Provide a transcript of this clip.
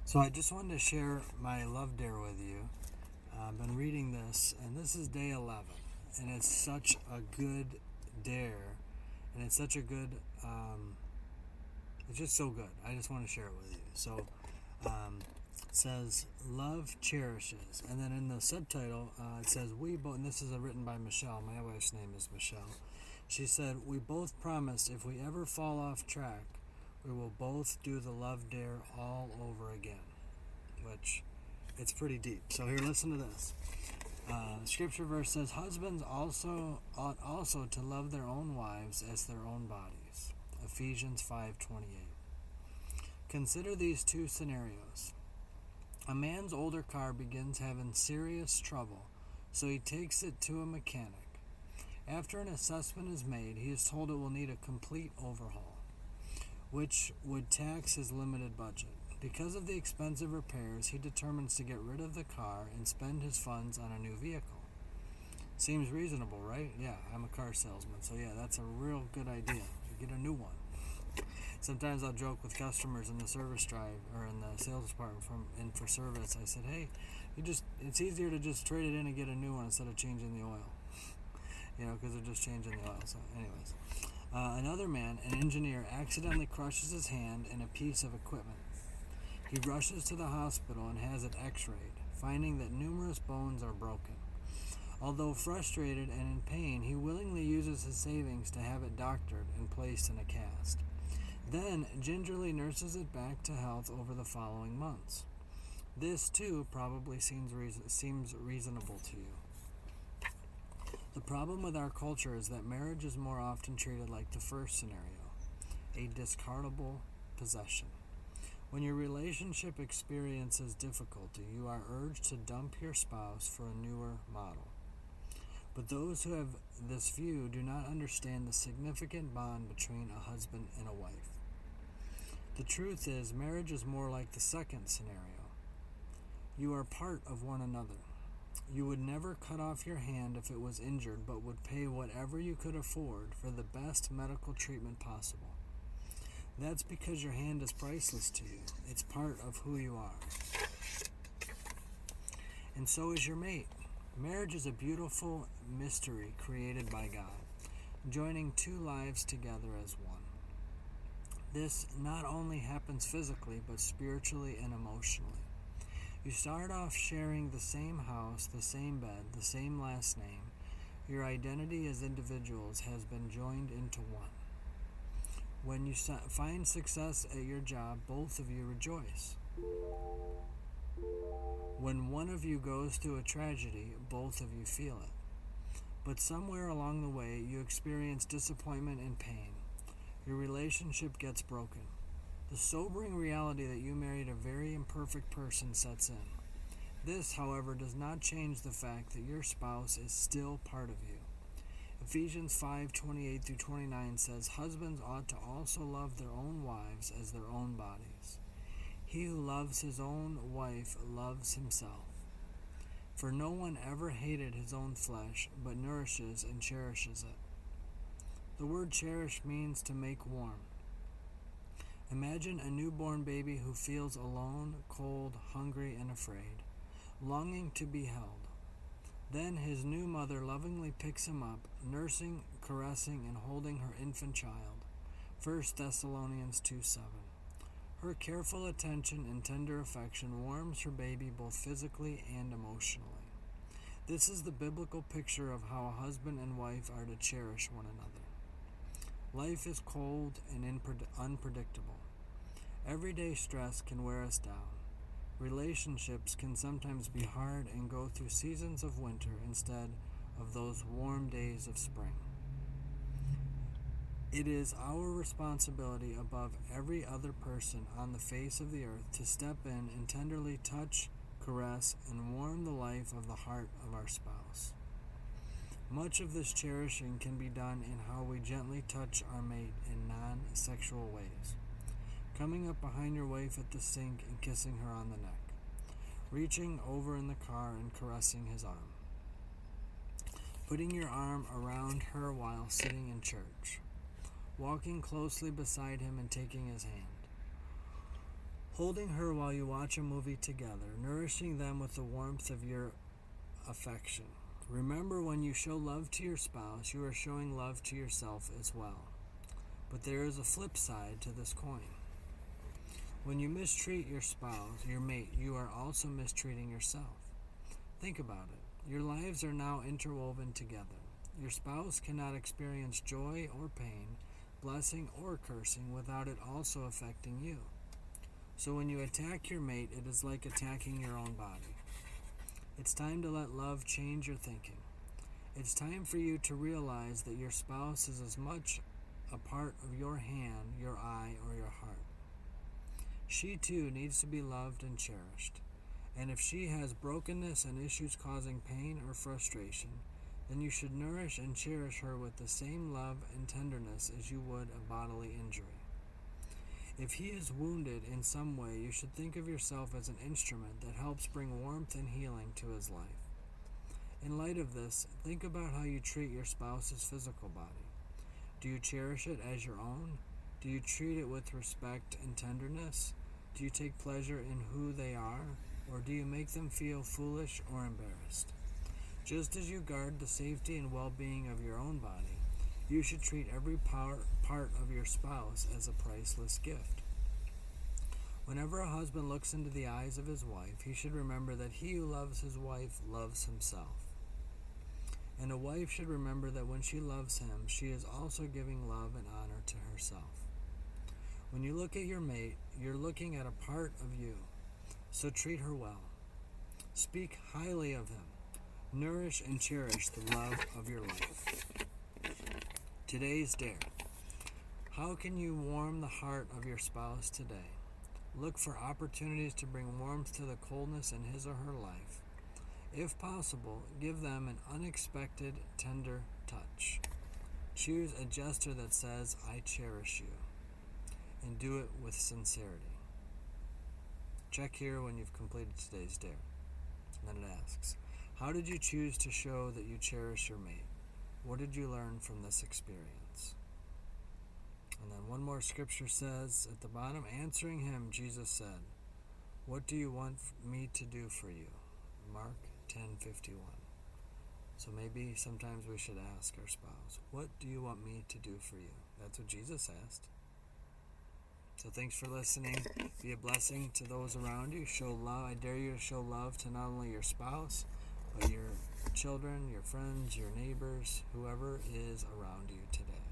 So I just wanted to share my love dare with you. I've been reading this, and this is day 11, and it's such a good dare, and it's such a good, it's just so good. I just want to share it with you. So it says, love cherishes, and then in the subtitle, it says, we both, and this is written by Michelle. My wife's name is Michelle. She said, we both promise if we ever fall off track, we will both do the love dare all over again, which it's pretty deep. So here, listen to this. Scripture verse says, husbands ought also to love their own wives as their own bodies. Ephesians 5:28. Consider these two scenarios. A man's older car begins having serious trouble, so he takes it to a mechanic. After an assessment is made, he is told it will need a complete overhaul, which would tax his limited budget. Because of the expensive repairs, he determines to get rid of the car and spend his funds on a new vehicle. Seems reasonable, right? Yeah, I'm a car salesman, so yeah, that's a real good idea. You get a new one. Sometimes I'll joke with customers in the service drive or in the sales department for service. I said, hey, it's easier to just trade it in and get a new one instead of changing the oil. Because they're just changing the oil. So anyways. Another man, an engineer, accidentally crushes his hand in a piece of equipment. He rushes to the hospital and has it x-rayed, finding that numerous bones are broken. Although frustrated and in pain, he willingly uses his savings to have it doctored and placed in a cast. Then gingerly nurses it back to health over the following months. This, too, probably seems reasonable to you. The problem with our culture is that marriage is more often treated like the first scenario, a discardable possession. When your relationship experiences difficulty, you are urged to dump your spouse for a newer model. But those who have this view do not understand the significant bond between a husband and a wife. The truth is, marriage is more like the second scenario. You are part of one another. You would never cut off your hand if it was injured, but would pay whatever you could afford for the best medical treatment possible. That's because your hand is priceless to you. It's part of who you are. And so is your mate. Marriage is a beautiful mystery created by God, joining two lives together as one. This not only happens physically, but spiritually and emotionally. You start off sharing the same house, the same bed, the same last name. Your identity as individuals has been joined into one. When you find success at your job, both of you rejoice. When one of you goes through a tragedy, both of you feel it. But somewhere along the way, you experience disappointment and pain. Your relationship gets broken. The sobering reality that you married a very imperfect person sets in. This, however, does not change the fact that your spouse is still part of you. Ephesians 5:28-29 says, husbands ought to also love their own wives as their own bodies. He who loves his own wife loves himself. For no one ever hated his own flesh, but nourishes and cherishes it. The word cherish means to make warm. Imagine a newborn baby who feels alone, cold, hungry, and afraid, longing to be held. Then his new mother lovingly picks him up, nursing, caressing, and holding her infant child. 1 Thessalonians 2:7. Her careful attention and tender affection warms her baby both physically and emotionally. This is the biblical picture of how a husband and wife are to cherish one another. Life is cold and unpredictable. Everyday stress can wear us down. Relationships can sometimes be hard and go through seasons of winter instead of those warm days of spring. It is our responsibility above every other person on the face of the earth to step in and tenderly touch, caress, and warm the life of the heart of our spouse. Much of this cherishing can be done in how we gently touch our mate in non-sexual ways. Coming up behind your wife at the sink and kissing her on the neck. Reaching over in the car and caressing his arm. Putting your arm around her while sitting in church. Walking closely beside him and taking his hand. holding her while you watch a movie together, nourishing them with the warmth of your affection. Remember, when you show love to your spouse, you are showing love to yourself as well. But there is a flip side to this coin. When you mistreat your spouse, your mate, you are also mistreating yourself. Think about it. Your lives are now interwoven together. Your spouse cannot experience joy or pain, blessing or cursing without it also affecting you. So when you attack your mate, it is like attacking your own body. It's time to let love change your thinking. It's time for you to realize that your spouse is as much a part of your hand, your eye, or your heart. She too needs to be loved and cherished. And if she has brokenness and issues causing pain or frustration, then you should nourish and cherish her with the same love and tenderness as you would a bodily injury. If he is wounded in some way, you should think of yourself as an instrument that helps bring warmth and healing to his life. In light of this, think about how you treat your spouse's physical body. Do you cherish it as your own? Do you treat it with respect and tenderness? Do you take pleasure in who they are? Or do you make them feel foolish or embarrassed? Just as you guard the safety and well-being of your own body, you should treat every part of your spouse as a priceless gift. Whenever a husband looks into the eyes of his wife, he should remember that he who loves his wife loves himself. And a wife should remember that when she loves him, she is also giving love and honor to herself. When you look at your mate, you're looking at a part of you, so treat her well. Speak highly of him. Nourish and cherish the love of your life. Today's dare. How can you warm the heart of your spouse today? Look for opportunities to bring warmth to the coldness in his or her life. If possible, give them an unexpected, tender touch. Choose a gesture that says, "I cherish you," and do it with sincerity. Check here when you've completed today's dare. And then it asks, how did you choose to show that you cherish your mate? What did you learn from this experience? And then one more scripture says at the bottom, answering him, Jesus said, "What do you want me to do for you?" Mark 10:51. So maybe sometimes we should ask our spouse, what do you want me to do for you? That's what Jesus asked. So thanks for listening. Be a blessing to those around you. Show love. I dare you to show love to not only your spouse, but your children, your friends, your neighbors, whoever is around you today.